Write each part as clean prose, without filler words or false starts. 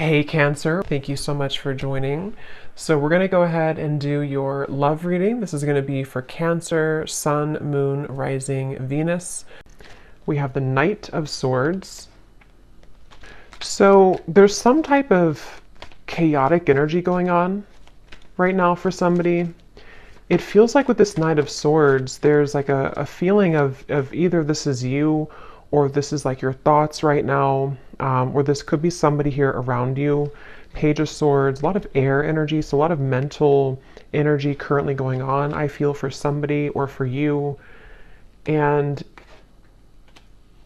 Hey Cancer, thank you so much for joining. So we're going to go ahead and do your love reading. This is going to be for Cancer, Sun, Moon, Rising, Venus. We have the Knight of Swords. So there's some type of chaotic energy going on right now for somebody. It feels like with this Knight of Swords, there's like a feeling of either this is you or this is like your thoughts right now, or this could be somebody here around you. Page of Swords, a lot of air energy, so a lot of mental energy currently going on, I feel, for somebody or for you. And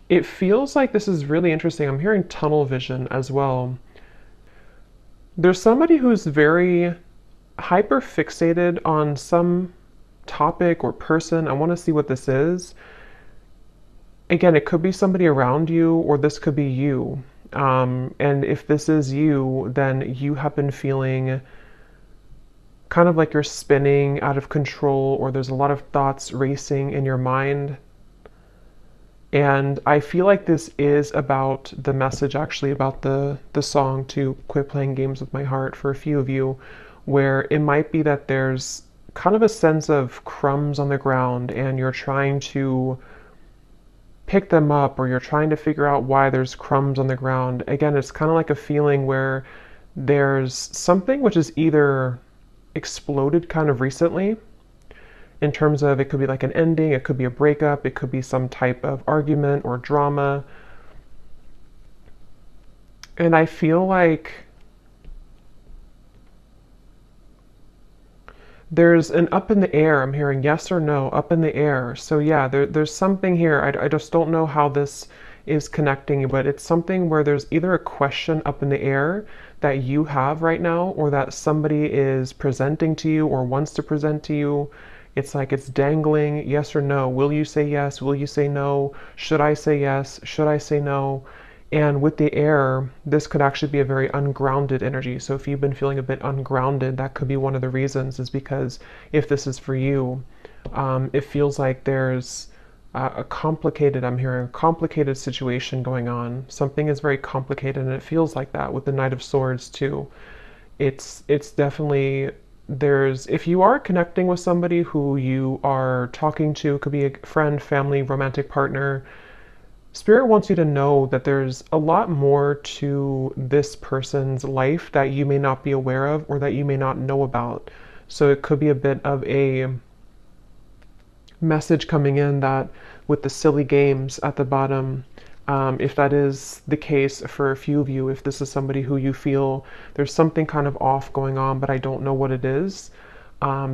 it feels like this is really interesting. I'm hearing tunnel vision as well. There's somebody who's very hyper fixated on some topic or person. I want to see what this is. Again, it could be somebody around you, or this could be you. And if this is you, then you have been feeling kind of like you're spinning out of control, or there's a lot of thoughts racing in your mind. And I feel like this is about the message, actually, about the song to Quit Playing Games with My Heart for a few of you, where it might be that there's kind of a sense of crumbs on the ground and you're trying to pick them up, or you're trying to figure out why there's crumbs on the ground. Again, it's kind of like a feeling where there's something which is either exploded kind of recently, in terms of it could be like an ending, it could be a breakup, it could be some type of argument or drama. And I feel like there's an up in the air. I'm hearing yes or no, up in the air. So yeah, there's something here. I just don't know how this is connecting, but it's something where there's either a question up in the air that you have right now, or that somebody is presenting to you or wants to present to you. It's like it's dangling, yes or no. Will you say yes? Will you say no? Should I say yes? Should I say no? And with the air, this could actually be a very ungrounded energy. So if you've been feeling a bit ungrounded, that could be one of the reasons, is because if this is for you, it feels like there's a complicated, I'm hearing a complicated situation going on. Something is very complicated, and it feels like that with the Knight of Swords too. It's definitely, there's, if you are connecting with somebody who you are talking to, could be a friend, family, romantic partner, Spirit wants you to know that there's a lot more to this person's life that you may not be aware of, or that you may not know about. So it could be a bit of a message coming in that with the silly games at the bottom, if that is the case for a few of you, if this is somebody who you feel there's something kind of off going on, but I don't know what it is,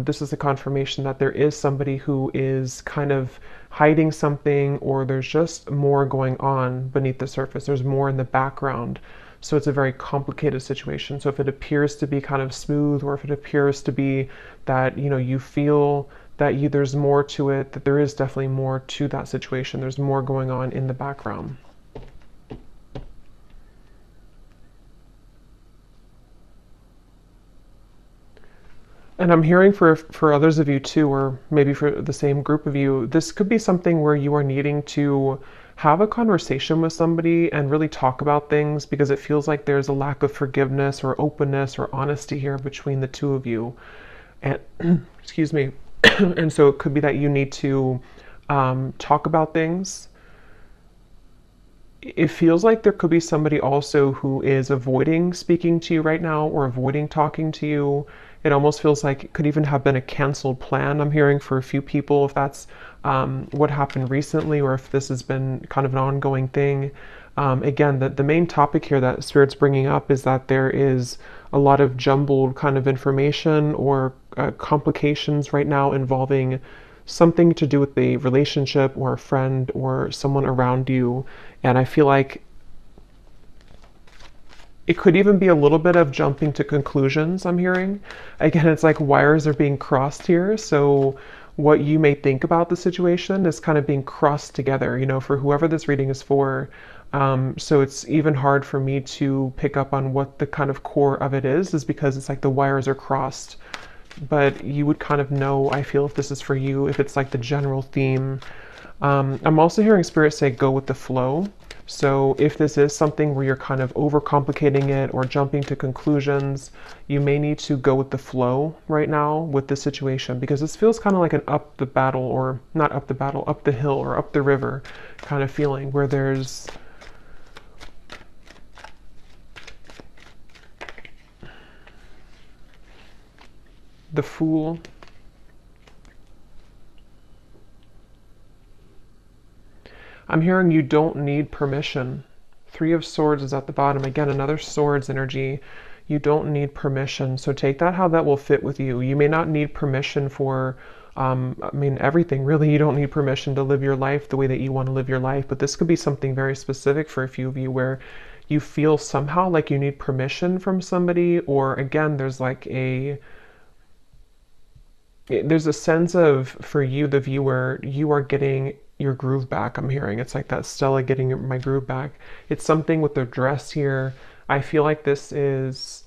this is a confirmation that there is somebody who is kind of hiding something, or there's just more going on beneath the surface. There's more in the background. So it's a very complicated situation. So if it appears to be kind of smooth, or if it appears to be that, you feel that there's more to it, that there is definitely more to that situation. There's more going on in the background. And I'm hearing for others of you too, or maybe for the same group of you, this could be something where you are needing to have a conversation with somebody and really talk about things, because it feels like there's a lack of forgiveness or openness or honesty here between the two of you. And excuse me. And so it could be that you need to talk about things. It feels like there could be somebody also who is avoiding speaking to you right now, or avoiding talking to you. It almost feels like it could even have been a canceled plan, I'm hearing, for a few people, if that's what happened recently, or if this has been kind of an ongoing thing. Again, the main topic here that Spirit's bringing up is that there is a lot of jumbled kind of information, or complications right now involving something to do with the relationship, or a friend, or someone around you. And I feel like it could even be a little bit of jumping to conclusions, I'm hearing. Again, it's like wires are being crossed here. So what you may think about the situation is kind of being crossed together, for whoever this reading is for. So it's even hard for me to pick up on what the kind of core of it is because it's like the wires are crossed. But you would kind of know, I feel, if this is for you, if it's like the general theme. I'm also hearing Spirit say go with the flow. So if this is something where you're kind of overcomplicating it or jumping to conclusions, you may need to go with the flow right now with the situation, because this feels kind of like an up the battle, or not up the battle, up the hill or up the river kind of feeling, where there's the Fool. I'm hearing you don't need permission. Three of Swords is at the bottom. Again, another Swords energy. You don't need permission. So take that how that will fit with you. You may not need permission for, everything. Really, you don't need permission to live your life the way that you want to live your life. But this could be something very specific for a few of you, where you feel somehow like you need permission from somebody, or again, there's a sense of, for you, the viewer, you are getting your groove back. I'm hearing it's like that Stella getting my groove back. It's something with the dress here. I feel like this is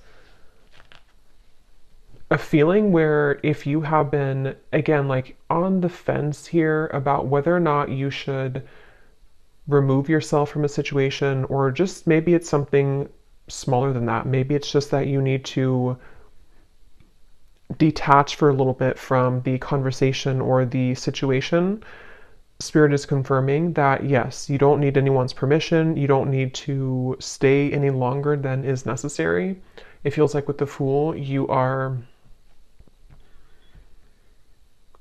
a feeling where if you have been, again, like on the fence here about whether or not you should remove yourself from a situation, or just maybe it's something smaller than that. Maybe it's just that you need to detach for a little bit from the conversation or the situation. Spirit is confirming that yes, you don't need anyone's permission. You don't need to stay any longer than is necessary. It feels like with the Fool, you are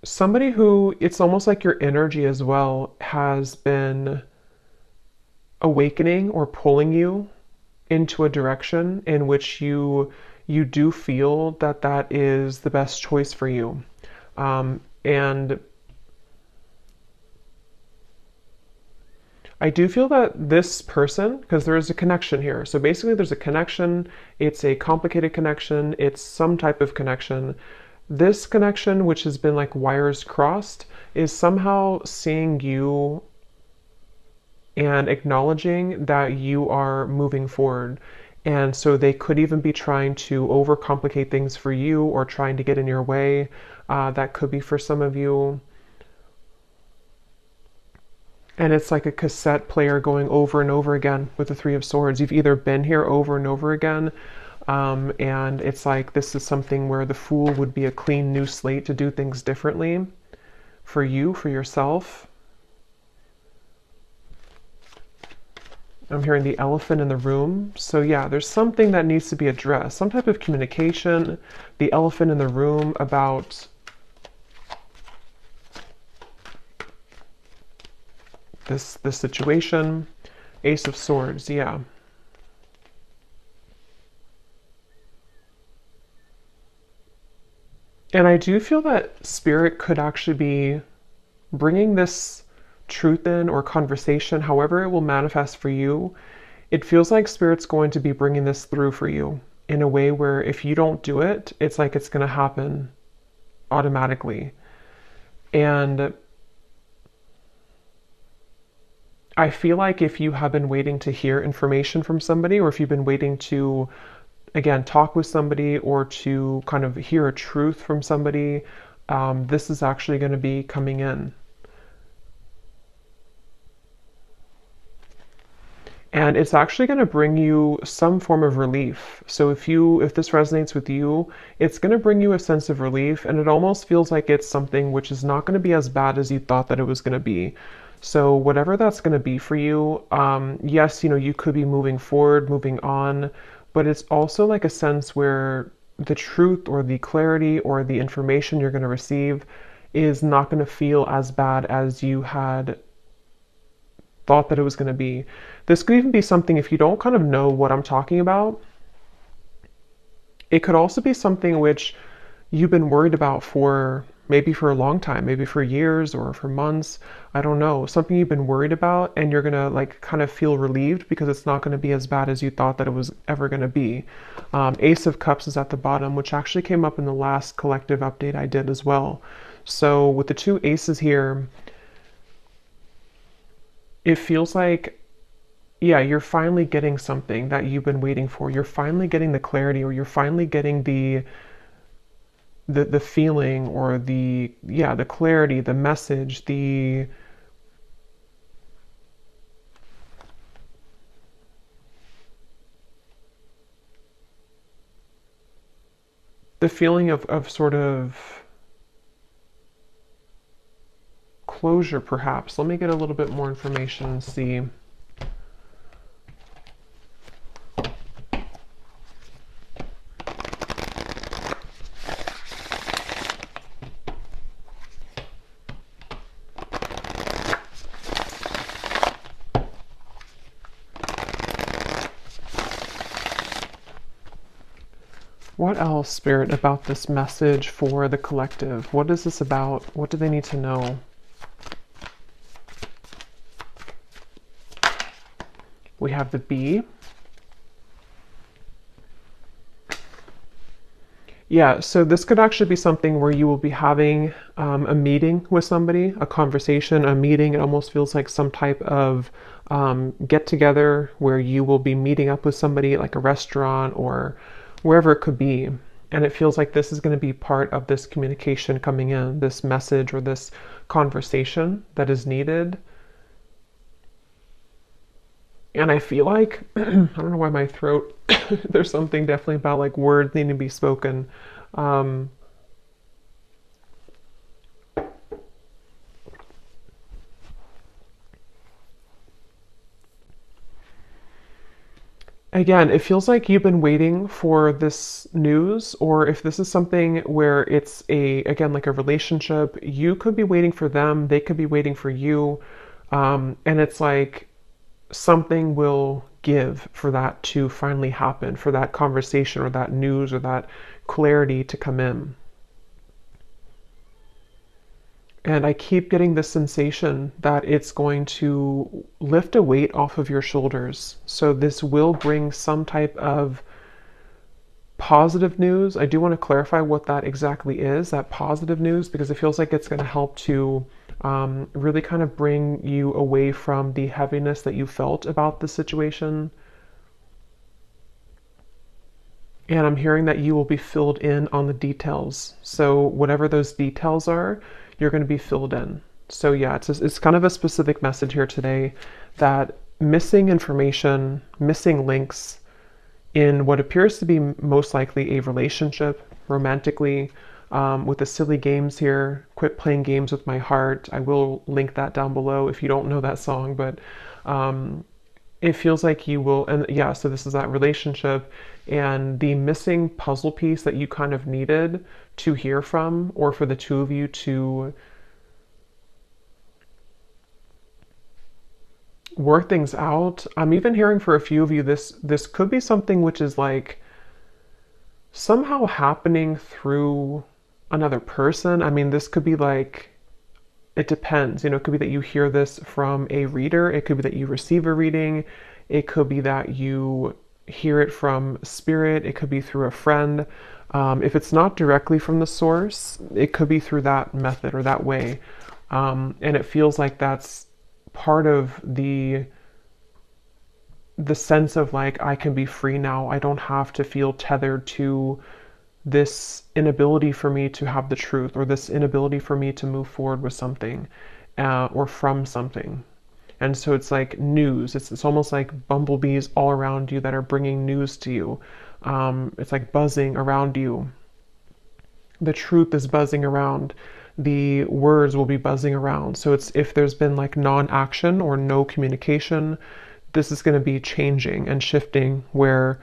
somebody who, it's almost like your energy as well has been awakening or pulling you into a direction in which you do feel that that is the best choice for you. And I do feel that this person, because there is a connection here. So basically there's a connection. It's a complicated connection. It's some type of connection. This connection, which has been like wires crossed, is somehow seeing you and acknowledging that you are moving forward. And so they could even be trying to overcomplicate things for you, or trying to get in your way. That could be for some of you. And it's like a cassette player going over and over again with the Three of Swords. You've either been here over and over again, and it's like this is something where the Fool would be a clean new slate to do things differently for you, for yourself. I'm hearing the elephant in the room. So yeah, there's something that needs to be addressed, some type of communication. The elephant in the room about this situation. Ace of Swords, yeah. And I do feel that Spirit could actually be bringing this truth in, or conversation, however it will manifest for you. It feels like Spirit's going to be bringing this through for you in a way where if you don't do it, it's like it's going to happen automatically. And I feel like if you have been waiting to hear information from somebody, or if you've been waiting to, again, talk with somebody, or to kind of hear a truth from somebody, this is actually going to be coming in. And it's actually going to bring you some form of relief. So if this resonates with you, it's going to bring you a sense of relief, and it almost feels like it's something which is not going to be as bad as you thought that it was going to be. So whatever that's going to be for you, yes, you could be moving forward, moving on, but it's also like a sense where the truth, or the clarity, or the information you're going to receive is not going to feel as bad as you had thought that it was going to be. This could even be something, if you don't kind of know what I'm talking about, it could also be something which you've been worried about for maybe for a long time, maybe for years or for months. I don't know, something you've been worried about, and you're gonna like kind of feel relieved because it's not going to be as bad as you thought that it was ever going to be. Ace of Cups is at the bottom, which actually came up in the last collective update I did as well. So with the two aces here, it feels like, yeah, you're finally getting something that you've been waiting for. You're finally getting the clarity, or you're finally getting the feeling, or the clarity, the message, the feeling of sort of closure, perhaps. Let me get a little bit more information and see. What else, Spirit, about this message for the collective? What is this about? What do they need to know? We have the bee. Yeah, so this could actually be something where you will be having a meeting with somebody, a conversation, a meeting. It almost feels like some type of get together where you will be meeting up with somebody, like a restaurant or wherever it could be. And it feels like this is going to be part of this communication coming in, this message or this conversation that is needed. And I feel like, I don't know why my throat, there's something definitely about like words needing to be spoken. Um, Again, it feels like you've been waiting for this news, or if this is something where it's again, like a relationship, you could be waiting for them, they could be waiting for you. And it's like something will give for that to finally happen, for that conversation or that news or that clarity to come in. And I keep getting this sensation that it's going to lift a weight off of your shoulders. So this will bring some type of positive news. I do want to clarify what that exactly is, that positive news, because it feels like it's going to help to really kind of bring you away from the heaviness that you felt about the situation. And I'm hearing that you will be filled in on the details. So whatever those details are, you're going to be filled in. So yeah, it's kind of a specific message here today that missing information, missing links in what appears to be most likely a relationship romantically, with the silly games here. Quit playing games with my heart. I will link that down below if you don't know that song, but it feels like you will, and yeah, so this is that relationship and the missing puzzle piece that you kind of needed to hear from, or for the two of you to work things out. I'm even hearing for a few of you, this could be something which is like somehow happening through another person. I mean, this could be like, it depends. It could be that you hear this from a reader. It could be that you receive a reading. It could be that you hear it from spirit. It could be through a friend. If it's not directly from the source, it could be through that method or that way. And it feels like that's part of the sense of like, I can be free now. I don't have to feel tethered to this inability for me to have the truth, or this inability for me to move forward with something, or from something. And so it's like news. It's almost like bumblebees all around you that are bringing news to you. It's like buzzing around you. The truth is buzzing around. The words will be buzzing around. So it's, if there's been like non-action or no communication, this is going to be changing and shifting where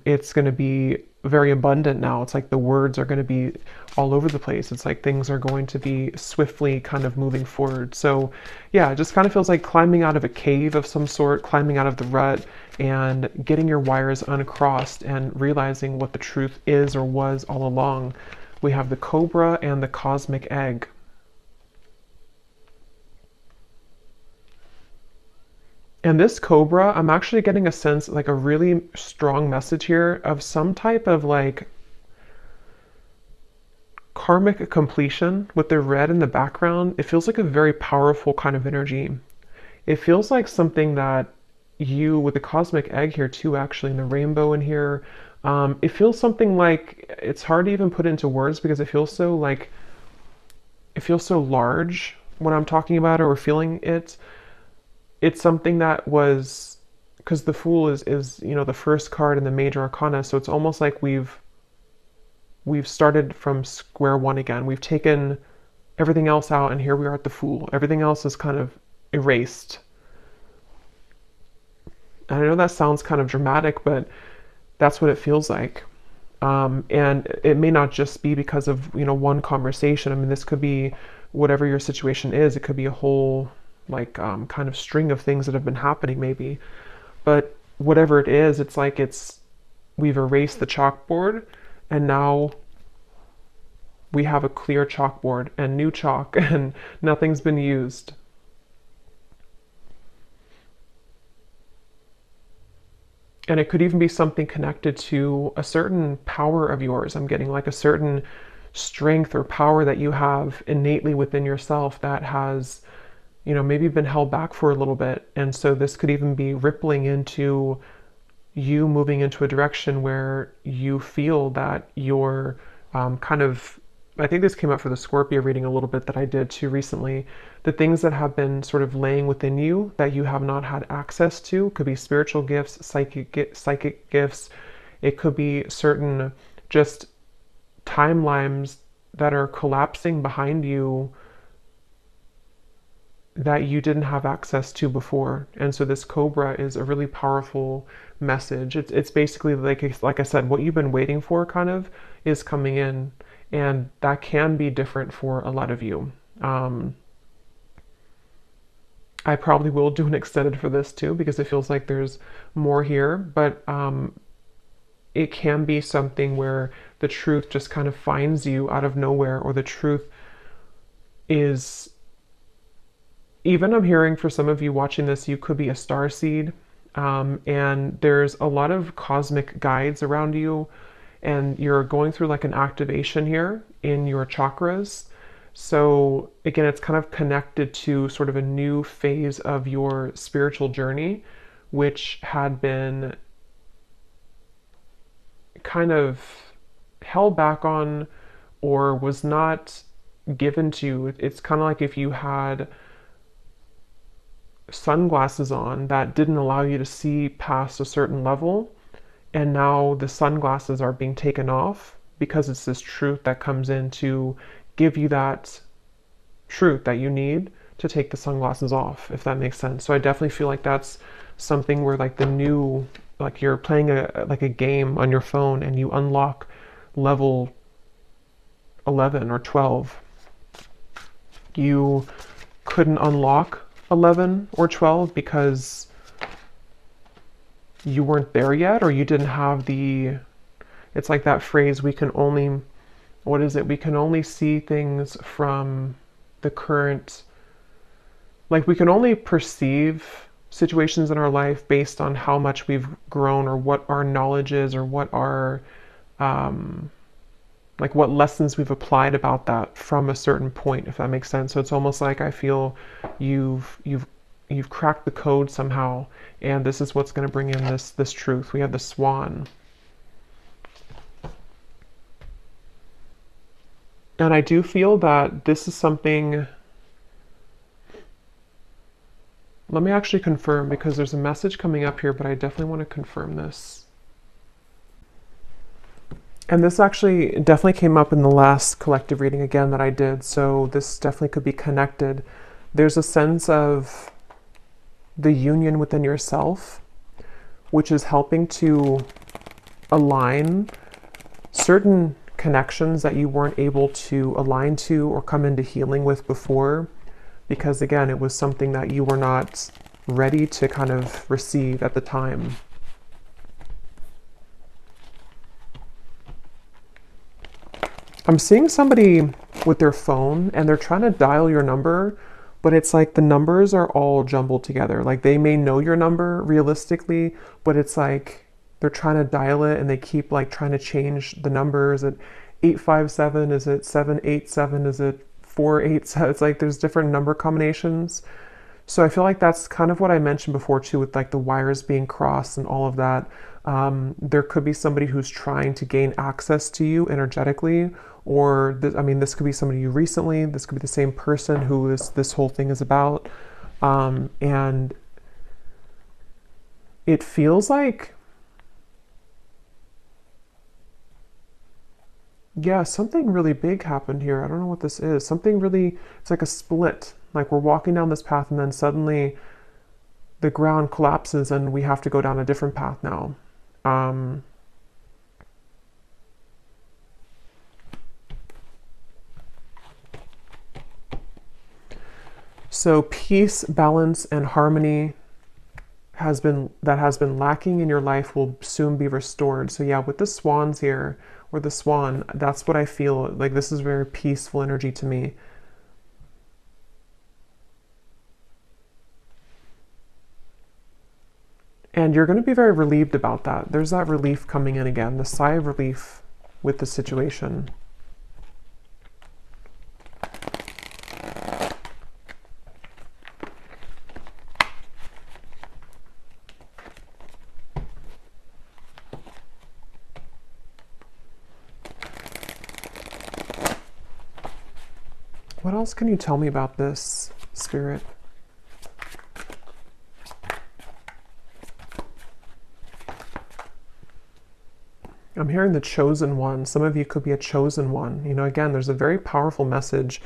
it's going to be very abundant now. It's like the words are going to be all over the place. It's like things are going to be swiftly kind of moving forward. So yeah, it just kind of feels like climbing out of a cave of some sort, climbing out of the rut and getting your wires uncrossed and realizing what the truth is or was all along. We have the cobra and the cosmic egg. And this cobra, I'm actually getting a sense, like a really strong message here of some type of like karmic completion with the red in the background. It feels like a very powerful kind of energy. It feels like something that you, with the cosmic egg here too, actually, and the rainbow in here, it feels something like, it's hard to even put into words because it feels so like, it feels so large when I'm talking about it or feeling it. It's something that was, because the Fool is the first card in the major arcana, so it's almost like we've we've started from square one again. We've taken everything else out, and here we are at the Fool. Everything else is kind of erased. And I know that sounds kind of dramatic, but that's what it feels like. And it may not just be because of, one conversation. I mean, this could be whatever your situation is. It could be a whole, like, kind of string of things that have been happening, maybe. But whatever it is, it's like we've erased the chalkboard, and now we have a clear chalkboard and new chalk, and nothing's been used. And it could even be something connected to a certain power of yours. I'm getting like a certain strength or power that you have innately within yourself that has, maybe been held back for a little bit. And so this could even be rippling into you moving into a direction where you feel that you're kind of, I think this came up for the Scorpio reading a little bit that I did too recently. The things that have been sort of laying within you that you have not had access to could be spiritual gifts, psychic gifts. It could be certain just timelines that are collapsing behind you that you didn't have access to before. And so this Cobra is a really powerful message. It's basically like I said, what you've been waiting for kind of is coming in, and that can be different for a lot of you. I probably will do an extended for this too because it feels like there's more here, but it can be something where the truth just kind of finds you out of nowhere, or the truth is, even I'm hearing for some of you watching this, you could be a star seed, and there's a lot of cosmic guides around you, and you're going through like an activation here in your chakras. So again, it's kind of connected to sort of a new phase of your spiritual journey, which had been kind of held back on or was not given to you. It's kind of like if you had sunglasses on that didn't allow you to see past a certain level, and now the sunglasses are being taken off because it's this truth that comes in to give you that truth that you need to take the sunglasses off, if that makes sense. So I definitely feel like that's something where like the new, like you're playing a game on your phone and you unlock level 11 or 12. You couldn't unlock 11 or 12 because you weren't there yet, or you didn't have the, it's like that phrase, we can only, what is it? We can only see things from the current, like we can only perceive situations in our life based on how much we've grown, or what our knowledge is, or what our, like what lessons we've applied about that from a certain point, if that makes sense. So it's almost like I feel you've cracked the code somehow, and this is what's going to bring in this truth. We have the Swan. And I do feel that this is something, let me actually confirm, because there's a message coming up here, but I definitely want to confirm this. And this actually definitely came up in the last collective reading again that I did, so this definitely could be connected. There's a sense of the union within yourself, which is helping to align certain connections that you weren't able to align to or come into healing with before, because again, it was something that you were not ready to kind of receive at the time. I'm seeing somebody with their phone and they're trying to dial your number, but it's like the numbers are all jumbled together. Like they may know your number realistically, but it's like they're trying to dial it and they keep like trying to change the numbers. Is it 857? Is it 787? Is it 487? It's like there's different number combinations. So I feel like that's kind of what I mentioned before too, with like the wires being crossed and all of that. There could be somebody who's trying to gain access to you energetically, or this could be somebody you recently, this could be the same person who this whole thing is about. And it feels like Yeah, something really big happened here. I don't know what this is. Something really, it's like a split. Like we're walking down this path and then suddenly the ground collapses and we have to go down a different path now. Um, so peace, balance, and harmony has been lacking in your life will soon be restored. So yeah, with the swans here, or the swan, that's what I feel. Like this is very peaceful energy to me. And you're going to be very relieved about that. There's that relief coming in again, the sigh of relief with the situation. What else can you tell me about this, Spirit? I'm hearing the chosen one. Some of you could be a chosen one. You know, again, there's a very powerful message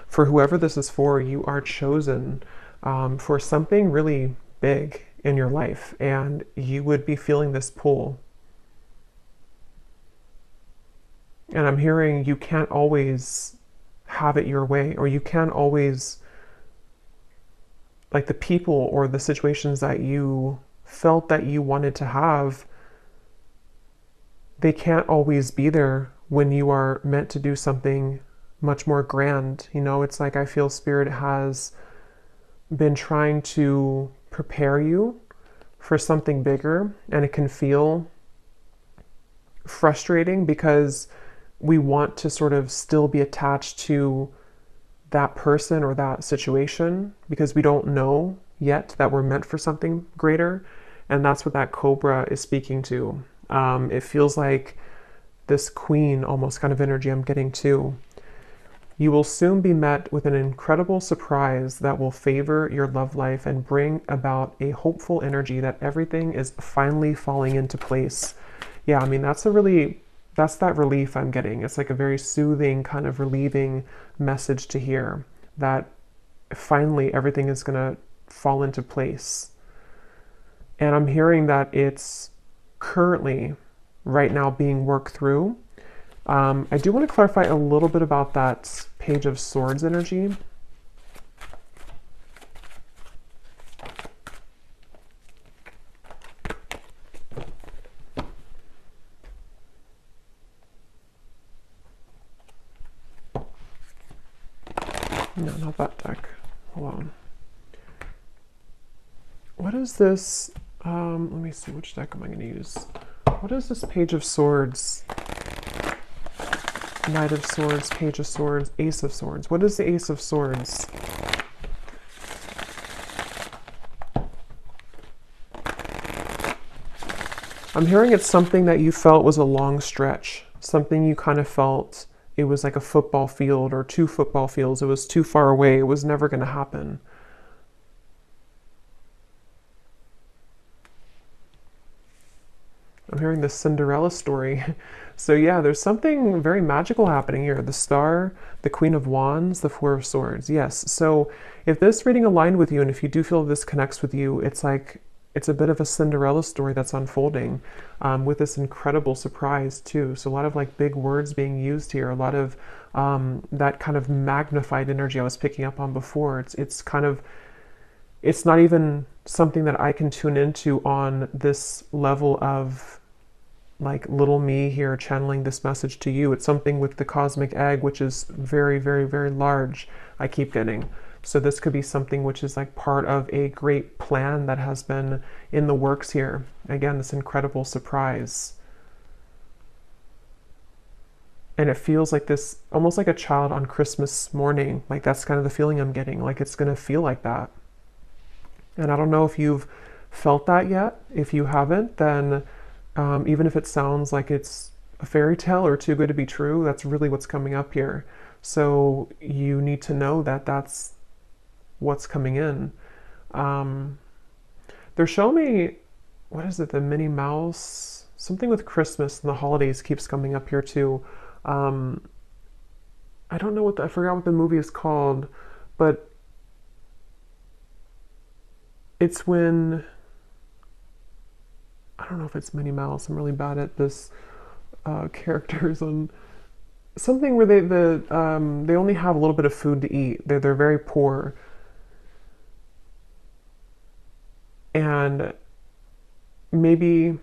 for whoever this is for. You are chosen for something really big in your life, and you would be feeling this pull. And I'm hearing you can't always have it your way, or you can't always, like the people or the situations that you felt that you wanted to have, they can't always be there when you are meant to do something much more grand. You know, it's like I feel Spirit has been trying to prepare you for something bigger, and it can feel frustrating because we want to sort of still be attached to that person or that situation because we don't know yet that we're meant for something greater. And that's what that cobra is speaking to. It feels like this queen almost kind of energy I'm getting too. You will soon be met with an incredible surprise that will favor your love life and bring about a hopeful energy that everything is finally falling into place. Yeah, I mean, that's that relief I'm getting. It's like a very soothing, kind of relieving message to hear that finally everything is going to fall into place. And I'm hearing that it's currently, right now, being worked through. I do want to clarify a little bit about that Page of Swords energy. No, not that deck. Hold on. What is this? Let me see, which deck am I going to use? What is this Page of Swords? Knight of Swords, Page of Swords, Ace of Swords. What is the Ace of Swords? I'm hearing it's something that you felt was a long stretch. Something you kind of felt it was like a football field or two football fields. It was too far away. It was never going to happen. I'm hearing this Cinderella story. So yeah, there's something very magical happening here. The Star, the Queen of Wands, the Four of Swords. Yes. So if this reading aligned with you, and if you do feel this connects with you, it's like it's a bit of a Cinderella story that's unfolding with this incredible surprise too. So a lot of like big words being used here, a lot of that kind of magnified energy I was picking up on before. It's kind of, it's not even something that I can tune into on this level of like little me here channeling this message to you. It's something with the cosmic egg, which is very, very, very large, I keep getting. So this could be something which is like part of a great plan that has been in the works here. Again, this incredible surprise. And it feels like this, almost like a child on Christmas morning. Like that's kind of the feeling I'm getting. Like it's going to feel like that. And I don't know if you've felt that yet. If you haven't, then even if it sounds like it's a fairy tale or too good to be true, that's really what's coming up here. So you need to know that that's what's coming in. They're showing me, what is it, the Minnie Mouse? Something with Christmas and the holidays keeps coming up here too. Um, I don't know I forgot what the movie is called, but it's when, I don't know if it's Minnie Mouse. I'm really bad at this characters on something where they only have a little bit of food to eat. They're very poor, and maybe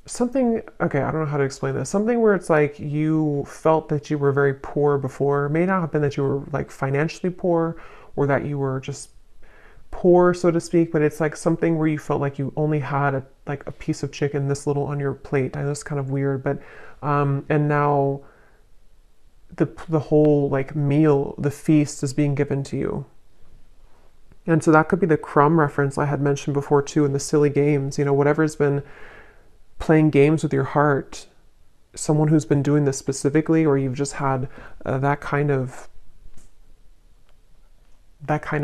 something, okay, I don't know how to explain this. Something where it's like you felt that you were very poor before. It may not have been that you were like financially poor or that you were just poor, so to speak, but it's like something where you felt like you only had like a piece of chicken this little on your plate. I know it's kind of weird, but and now the whole like meal, the feast is being given to you. And so that could be the crumb reference I had mentioned before too in the silly games, whatever's been playing games with your heart, someone who's been doing this specifically, or you've just had that kind of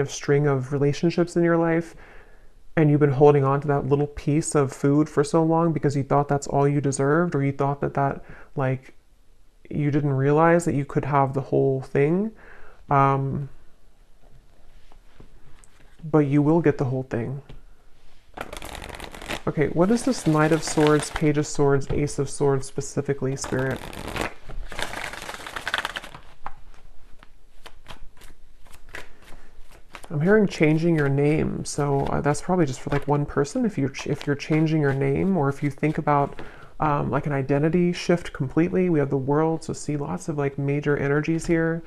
string of relationships in your life, and you've been holding on to that little piece of food for so long because you thought that's all you deserved, or you thought that like you didn't realize that you could have the whole thing. um, but you will get the whole thing. Okay, what is this Knight of Swords, Page of Swords, Ace of Swords specifically, Spirit? I'm hearing changing your name, so that's probably just for like one person. If you're changing your name, or if you think about like an identity shift completely. We have the World, so see lots of like major energies here.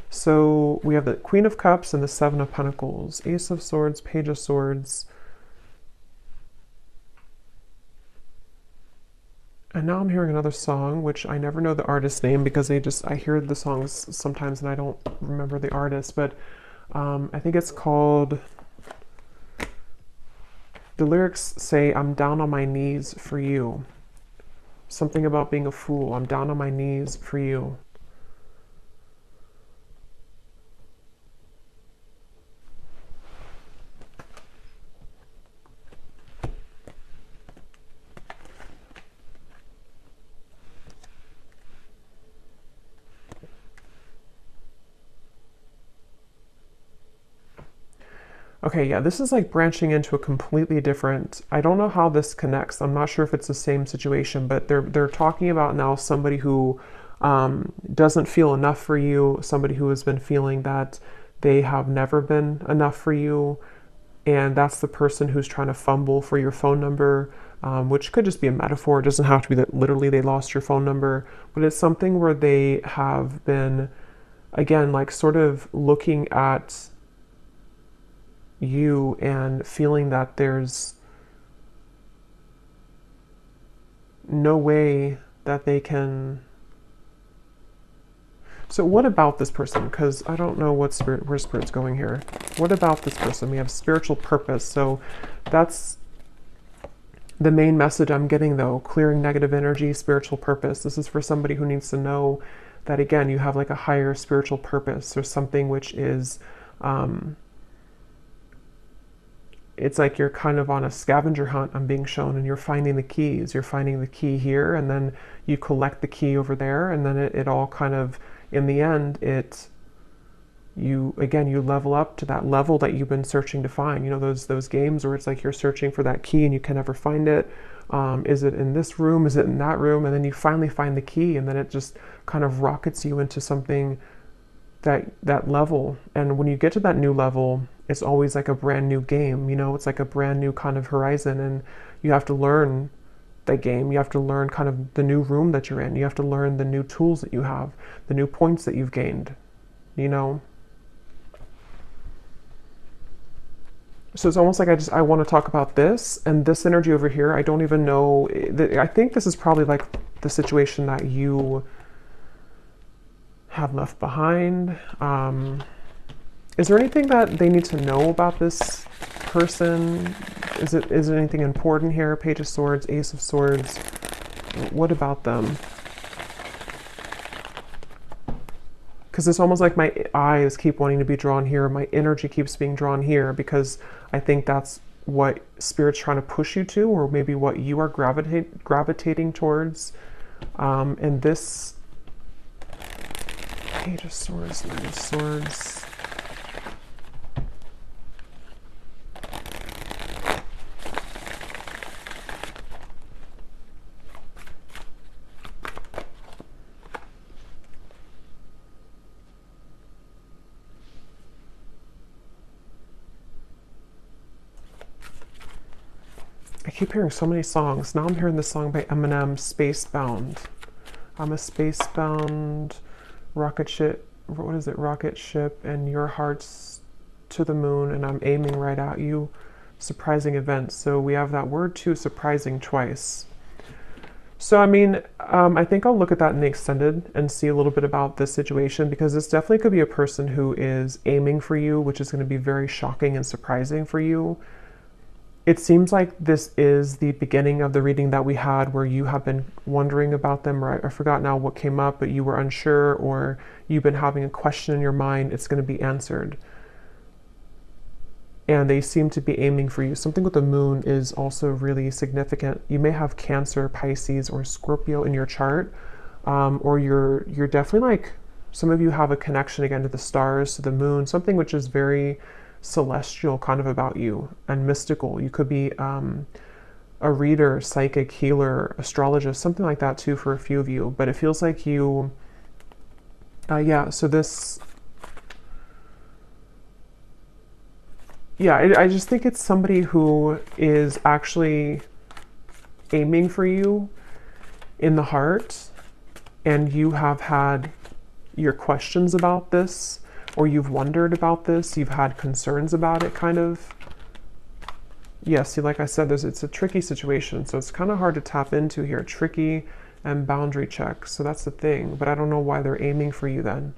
So we have the Queen of Cups and the Seven of Pentacles, Ace of Swords, Page of Swords. And now I'm hearing another song, which I never know the artist's name because I hear the songs sometimes and I don't remember the artist, but I think it's called, the lyrics say, I'm down on my knees for you. Something about being a fool. I'm down on my knees for you. Okay, yeah, this is like branching into a completely different, I don't know how this connects. I'm not sure if it's the same situation, but they're talking about now somebody who doesn't feel enough for you, somebody who has been feeling that they have never been enough for you, and that's the person who's trying to fumble for your phone number, which could just be a metaphor. It doesn't have to be that literally they lost your phone number, but it's something where they have been, again, like sort of looking at you and feeling that there's no way that they can. So what about this person? Because I don't know where Spirit's going here. What about this person? We have spiritual purpose. So that's the main message I'm getting, though. Clearing negative energy, spiritual purpose. This is for somebody who needs to know that, again, you have like a higher spiritual purpose, or something which is it's like you're kind of on a scavenger hunt, I'm being shown, and you're finding the keys. You're finding the key here, and then you collect the key over there, and then it all kind of, in the end, you level up to that level that you've been searching to find. Those games where it's like you're searching for that key and you can never find it. Is it in this room? Is it in that room? And then you finally find the key, and then it just kind of rockets you into something, that level. And when you get to that new level, it's always like a brand new game. It's like a brand new kind of horizon, and you have to learn that game. You have to learn kind of the new room that you're in. You have to learn the new tools that you have, the new points that you've gained. So it's almost like I want to talk about this and this energy over here. I don't even know. I think this is probably like the situation that you have left behind. Is there anything that they need to know about this person? Is it anything important here? Page of Swords, Ace of Swords. What about them? Because it's almost like my eyes keep wanting to be drawn here. My energy keeps being drawn here, because I think that's what Spirit's trying to push you to, or maybe what you are gravitating towards. And this Page of Swords, Knight of Swords. I keep hearing so many songs. Now I'm hearing the song by Eminem, Spacebound. I'm a spacebound rocket ship. What is it? Rocket ship, and your heart's to the moon, and I'm aiming right at you. Surprising events. So we have that word too, surprising, twice. So I mean, I think I'll look at that in the extended and see a little bit about this situation, because this definitely could be a person who is aiming for you, which is going to be very shocking and surprising for you. It seems like this is the beginning of the reading that we had where you have been wondering about them, or I forgot now what came up, but you were unsure, or you've been having a question in your mind. It's going to be answered. And they seem to be aiming for you. Something with the moon is also really significant. You may have Cancer, Pisces, or Scorpio in your chart, or you're definitely like, some of you have a connection again to the stars, to the moon, something which is very celestial kind of about you and mystical. You could be a reader, psychic, healer, astrologist, something like that too for a few of you. But it feels like you, so this, I just think it's somebody who is actually aiming for you in the heart, and you have had your questions about this, or you've wondered about this, you've had concerns about it, kind of. Yeah, see, like I said, it's a tricky situation, so it's kind of hard to tap into here. Tricky and boundary check, so that's the thing. But I don't know why they're aiming for you then.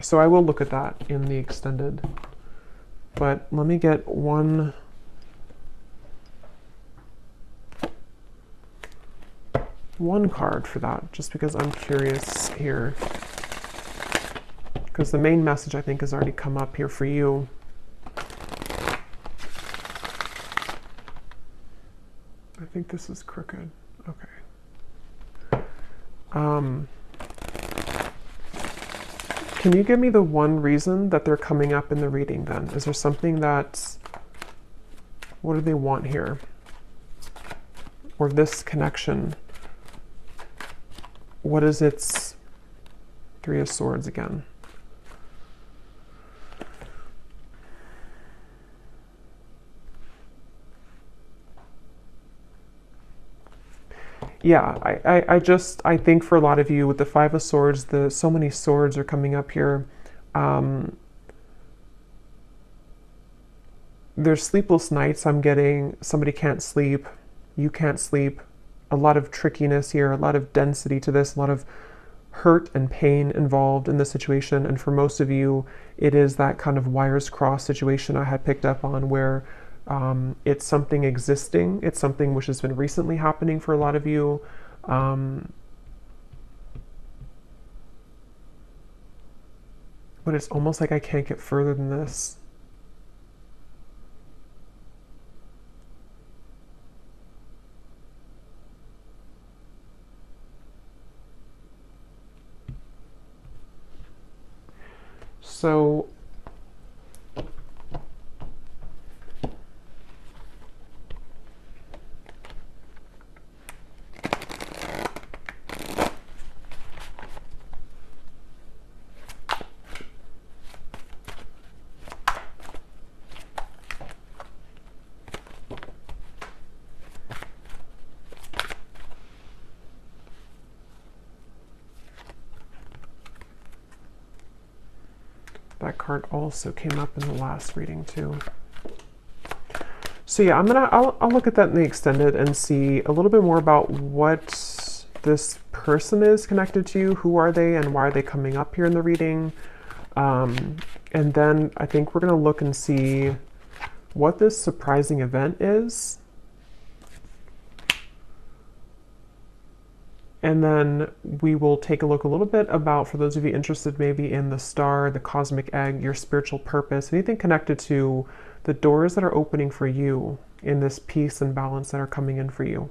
So I will look at that in the extended. But let me get one card for that, just because I'm curious here. Because the main message, I think, has already come up here for you. I think this is crooked. Okay. Can you give me the one reason that they're coming up in the reading then? Is there something that's... What do they want here? Or this connection? What is its... Three of Swords again. Yeah, I think for a lot of you with the Five of Swords, so many swords are coming up here. There's sleepless nights. I'm getting somebody can't sleep, you can't sleep. A lot of trickiness here, a lot of density to this, a lot of hurt and pain involved in the situation. And for most of you, it is that kind of wires crossed situation I had picked up on, where it's something existing. It's something which has been recently happening for a lot of you. But it's almost like I can't get further than this. So that card also came up in the last reading too. So yeah, I'll look at that in the extended and see a little bit more about what this person is connected to, who are they, and why are they coming up here in the reading. And then I think we're going to look and see what this surprising event is. And then we will take a look a little bit about, for those of you interested maybe in the star, the cosmic egg, your spiritual purpose, anything connected to the doors that are opening for you in this peace and balance that are coming in for you.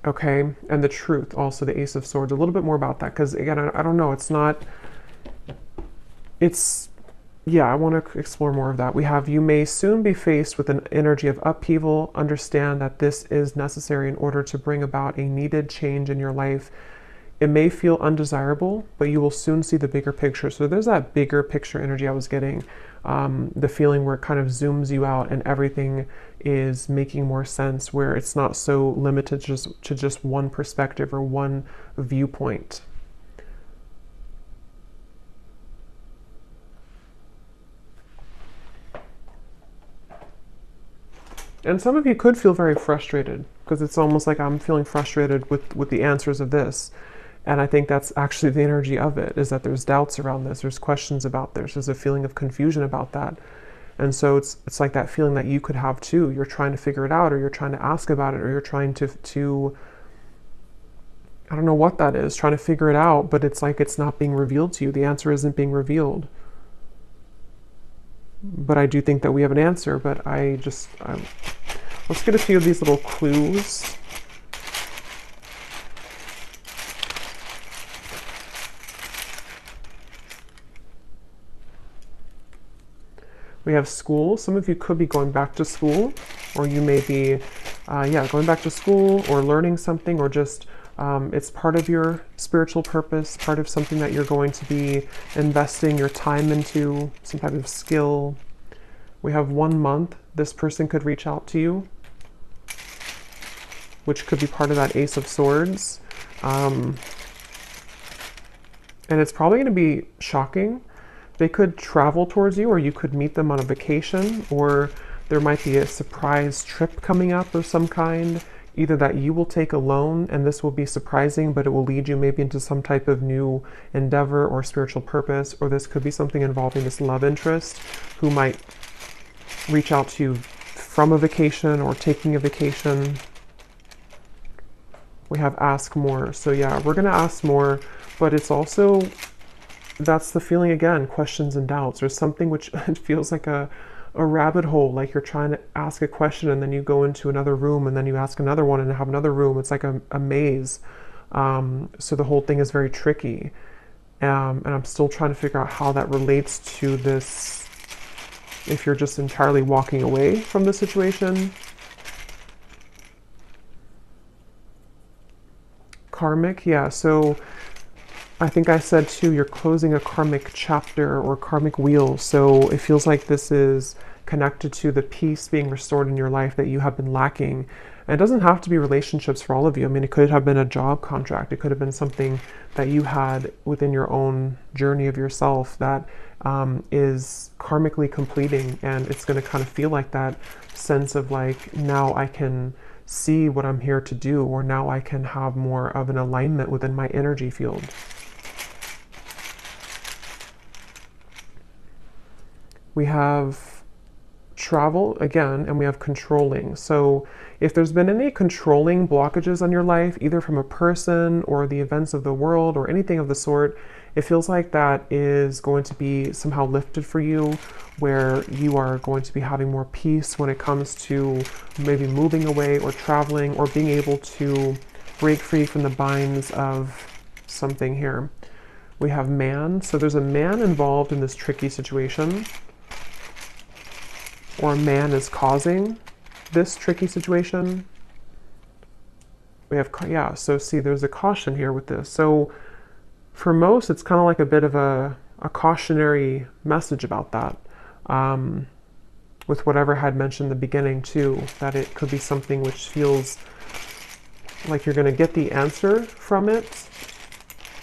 Okay, and the truth, also the Ace of Swords. A little bit more about that, because again, I don't know. It's not. It's yeah. I want to explore more of that. We have, you may soon be faced with an energy of upheaval. Understand that this is necessary in order to bring about a needed change in your life. It may feel undesirable, but you will soon see the bigger picture. So there's that bigger picture energy I was getting, the feeling where it kind of zooms you out and everything is making more sense, where it's not so limited to just one perspective or one viewpoint. And some of you could feel very frustrated, because it's almost like I'm feeling frustrated with the answers of this. And I think that's actually the energy of it, is that there's doubts around this, there's questions about this, there's a feeling of confusion about that. And so it's like that feeling that you could have too. You're trying to figure it out, or you're trying to ask about it, or you're trying to I don't know what that is, trying to figure it out, but it's like it's not being revealed to you. The answer isn't being revealed. But I do think that we have an answer, but let's get a few of these little clues. We have school. Some of you could be going back to school, or you may be, going back to school or learning something, or just it's part of your spiritual purpose, part of something that you're going to be investing your time into, some type of skill. We have 1 month. This person could reach out to you, which could be part of that Ace of Swords. And it's probably going to be shocking. They could travel towards you, or you could meet them on a vacation, or there might be a surprise trip coming up of some kind, either that you will take alone, and this will be surprising, but it will lead you maybe into some type of new endeavor or spiritual purpose, or this could be something involving this love interest who might reach out to you from a vacation or taking a vacation. We have ask more. So yeah, we're going to ask more, but it's also, that's the feeling again, questions and doubts. There's something which it feels like a rabbit hole, like you're trying to ask a question and then you go into another room and then you ask another one and have another room. It's like a maze. So the whole thing is very tricky. And I'm still trying to figure out how that relates to this, if you're just entirely walking away from the situation. Karmic, yeah, so I think I said too, you're closing a karmic chapter or karmic wheel. So it feels like this is connected to the peace being restored in your life that you have been lacking. And it doesn't have to be relationships for all of you. I mean, it could have been a job contract. It could have been something that you had within your own journey of yourself that is karmically completing. And it's going to kind of feel like that sense of like, now I can see what I'm here to do, or now I can have more of an alignment within my energy field. We have travel again, and we have controlling. So if there's been any controlling blockages on your life, either from a person or the events of the world or anything of the sort, it feels like that is going to be somehow lifted for you, where you are going to be having more peace when it comes to maybe moving away or traveling or being able to break free from the binds of something here. We have man. So there's a man involved in this tricky situation, or a man is causing this tricky situation. We have, yeah, so see, there's a caution here with this. So for most, it's kind of like a bit of a cautionary message about that. With whatever I had mentioned in the beginning too, that it could be something which feels like you're going to get the answer from it,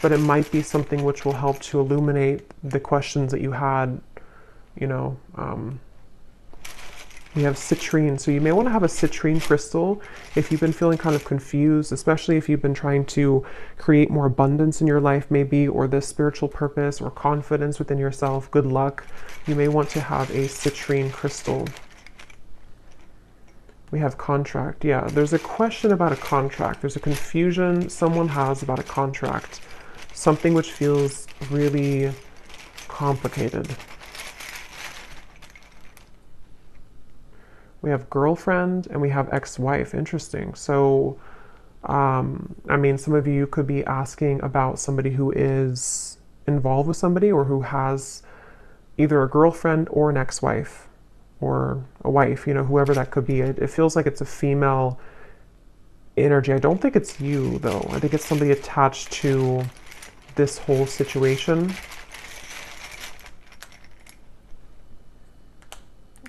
but it might be something which will help to illuminate the questions that you had, you know. We have citrine, so you may want to have a citrine crystal if you've been feeling kind of confused, especially if you've been trying to create more abundance in your life maybe, or this spiritual purpose or confidence within yourself, good luck. You may want to have a citrine crystal. We have contract. Yeah, there's a question about a contract. There's a confusion someone has about a contract, something which feels really complicated. We have girlfriend and we have ex-wife. Interesting. So I mean, some of you could be asking about somebody who is involved with somebody or who has either a girlfriend or an ex-wife or a wife, you know, whoever that could be. It feels like it's a female energy. I don't think it's you, though. I think it's somebody attached to this whole situation.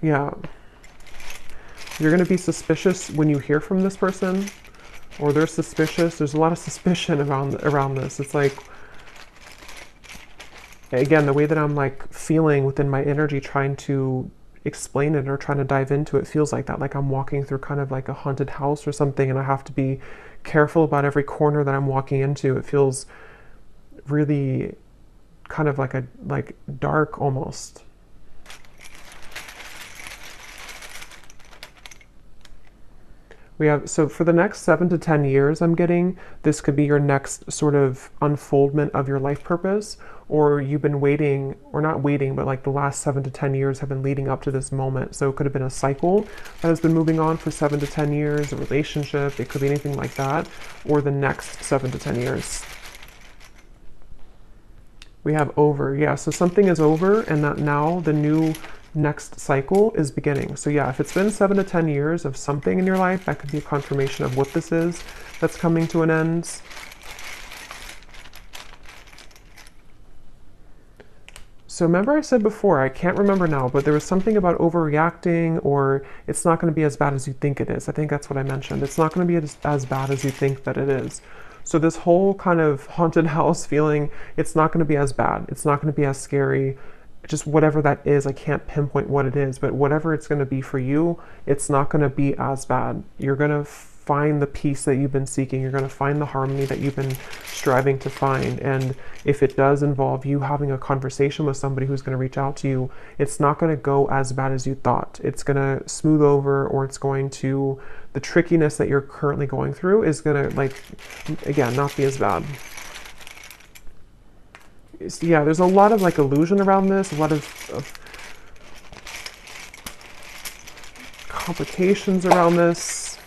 Yeah. You're going to be suspicious when you hear from this person, or they're suspicious. There's a lot of suspicion around this. It's like, again, the way that I'm like feeling within my energy trying to explain it or trying to dive into it feels like that. Like I'm walking through kind of like a haunted house or something, and I have to be careful about every corner that I'm walking into. It feels really kind of like dark almost. We have, so for the next 7 to 10 years, I'm getting, this could be your next sort of unfoldment of your life purpose, or you've been waiting, or not waiting, but like the last 7 to 10 years have been leading up to this moment. So it could have been a cycle that has been moving on for 7 to 10 years, a relationship, it could be anything like that, or the next 7 to 10 years. We have over, yeah, so something is over and that now the new next cycle is beginning. So yeah, if it's been 7 to 10 years of something in your life, that could be a confirmation of what this is that's coming to an end. So remember I said before, I can't remember now, but there was something about overreacting, or it's not going to be as bad as you think it is. I think that's what I mentioned. It's not going to be as bad as you think that it is. So this whole kind of haunted house feeling, it's not going to be as bad. It's not going to be as scary. Just whatever that is, I can't pinpoint what it is, but whatever it's going to be for you, it's not going to be as bad. You're going to find the peace that you've been seeking. You're going to find the harmony that you've been striving to find. And if it does involve you having a conversation with somebody who's going to reach out to you, it's not going to go as bad as you thought. It's going to smooth over, or it's going to, the trickiness that you're currently going through is going to, like, again, not be as bad. Yeah, there's a lot of like illusion around this, a lot of complications around this.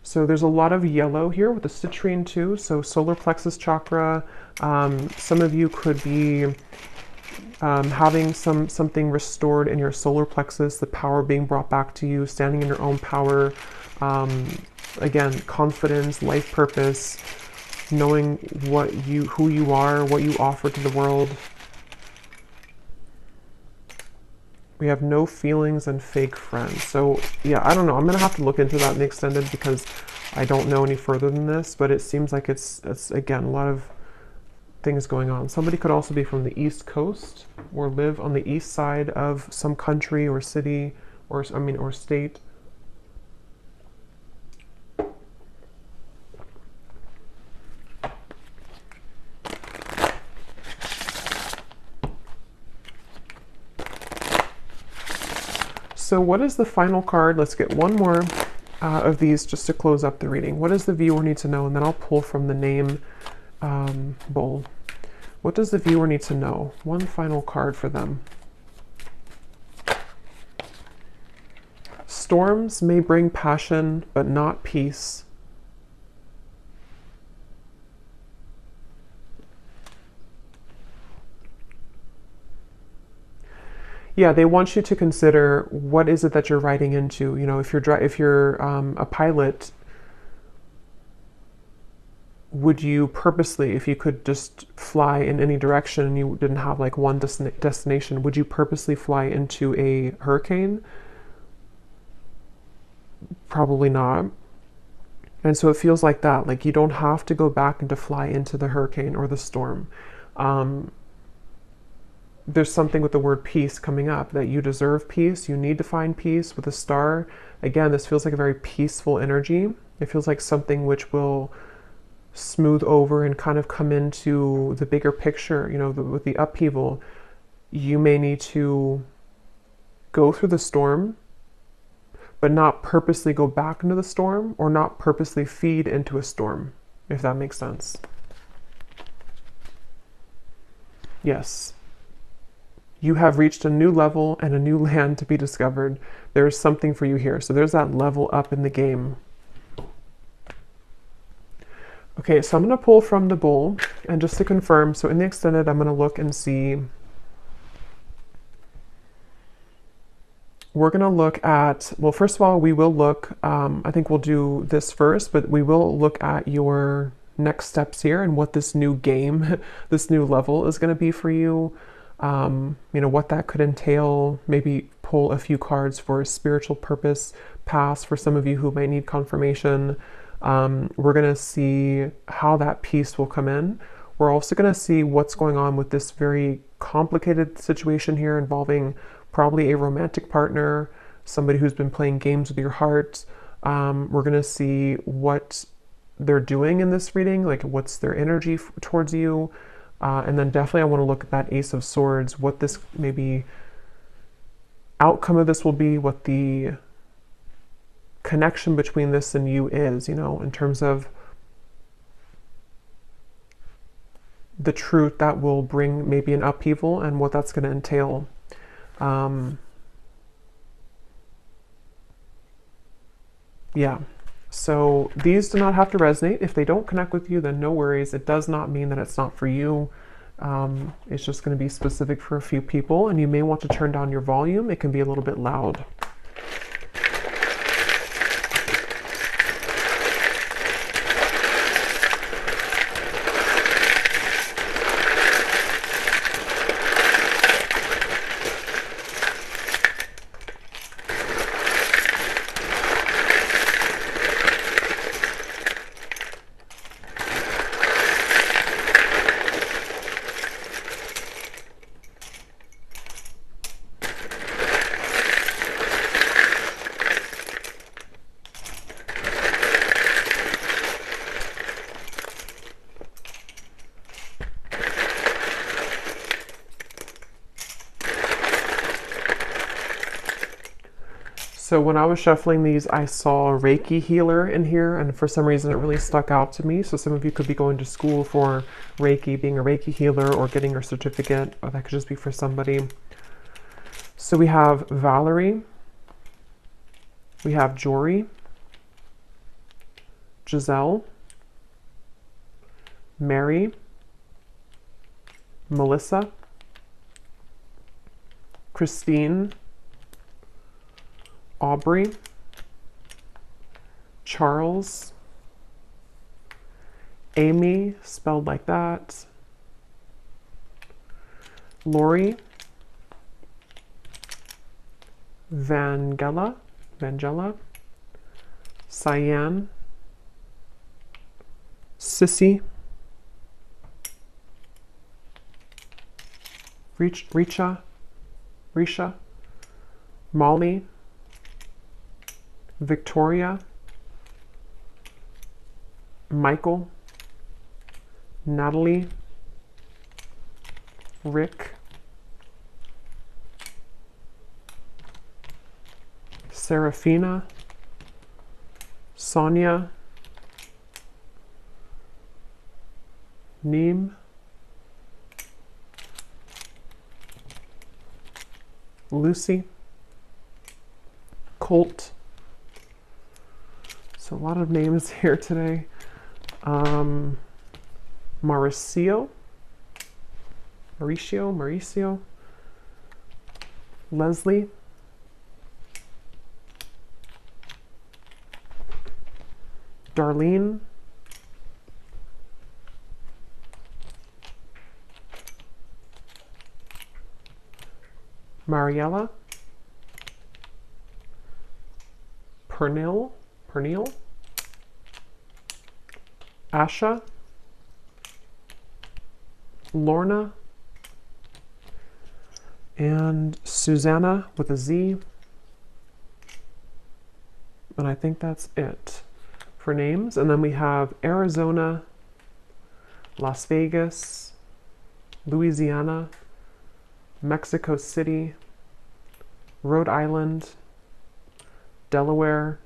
So there's a lot of yellow here with the citrine too. So solar plexus chakra. Some of you could be having something restored in your solar plexus, the power being brought back to you, standing in your own power. Again, confidence, life purpose, knowing who you are, what you offer to the world. We have no feelings and fake friends. So yeah, I don't know. I'm gonna have to look into that in the extended because I don't know any further than this, but it seems like it's again, a lot of things going on. Somebody could also be from the East Coast or live on the east side of some country or city or state. So what is the final card? Let's get one more of these just to close up the reading. What does the viewer need to know? And then I'll pull from the name bowl. What does the viewer need to know? One final card for them. Storms may bring passion, but not peace. Yeah, they want you to consider what is it that you're riding into. You know, if you're a pilot, would you purposely, if you could just fly in any direction and you didn't have like one destination, would you purposely fly into a hurricane? Probably not. And so it feels like that. Like you don't have to go back and to fly into the hurricane or the storm. There's something with the word peace coming up, that you deserve peace. You need to find peace with a star. Again, this feels like a very peaceful energy. It feels like something which will smooth over and kind of come into the bigger picture. You know, with the upheaval, you may need to go through the storm, but not purposely go back into the storm or not purposely feed into a storm, if that makes sense. Yes. You have reached a new level and a new land to be discovered. There's something for you here. So there's that level up in the game. Okay, so I'm going to pull from the bowl, and just to confirm, so in the extended, I'm going to look and see. We're going to look at, well, first of all, we will look, I think we'll do this first, but we will look at your next steps here and what this new game, this new level is going to be for you. You know, what that could entail, maybe pull a few cards for a spiritual purpose pass for some of you who might need confirmation. We're going to see how that piece will come in. We're also going to see what's going on with this very complicated situation here involving probably a romantic partner, somebody who's been playing games with your heart. We're going to see what they're doing in this reading, like what's their energy towards you. And then definitely I want to look at that Ace of Swords, what this maybe outcome of this will be, what the connection between this and you is, you know, in terms of the truth that will bring maybe an upheaval and what that's going to entail. Yeah. So these do not have to resonate. If they don't connect with you, then no worries. It does not mean that it's not for you. It's just going to be specific for a few people, and you may want to turn down your volume. It can be a little bit loud. So when I was shuffling these, I saw a Reiki healer in here, and for some reason it really stuck out to me. So some of you could be going to school for Reiki, being a Reiki healer, or getting your certificate, or that could just be for somebody. So we have Valerie, we have Jory, Giselle, Mary, Melissa, Christine, Aubrey, Charles, Amy, spelled like that, Lori, Vangela, Cyan, Sissy, Risha, Molly, Victoria, Michael, Natalie, Rick, Serafina, Sonia, Neem, Lucy, Colt. So a lot of names here today. Mauricio, Leslie, Darlene, Mariella, Pernil, Asha, Lorna, and Susanna with a Z. And I think that's it for names. And then we have Arizona, Las Vegas, Louisiana, Mexico City, Rhode Island, Delaware,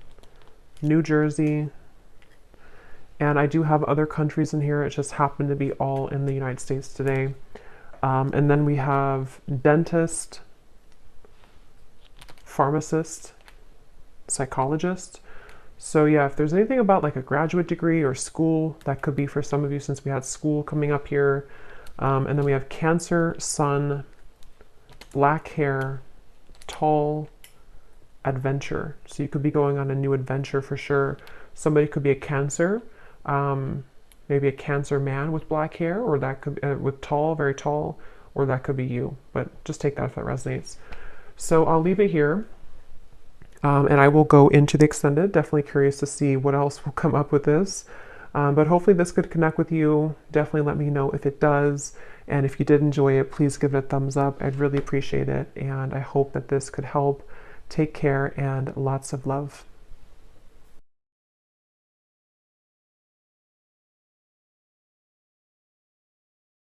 New Jersey, and I do have other countries in here. It just happened to be all in the United States today. And then we have dentist, pharmacist, psychologist. So yeah, if there's anything about like a graduate degree or school, that could be for some of you since we had school coming up here. And then we have Cancer, Sun, black hair, tall, adventure. So you could be going on a new adventure for sure. Somebody could be a Cancer, maybe a Cancer man with black hair, or that could with tall, very tall, or that could be you. But just take that if that resonates. So I'll leave it here. And I will go into the extended. Definitely curious to see what else will come up with this. But hopefully this could connect with you. Definitely let me know if it does. And if you did enjoy it, please give it a thumbs up. I'd really appreciate it. And I hope that this could help. Take care and lots of love.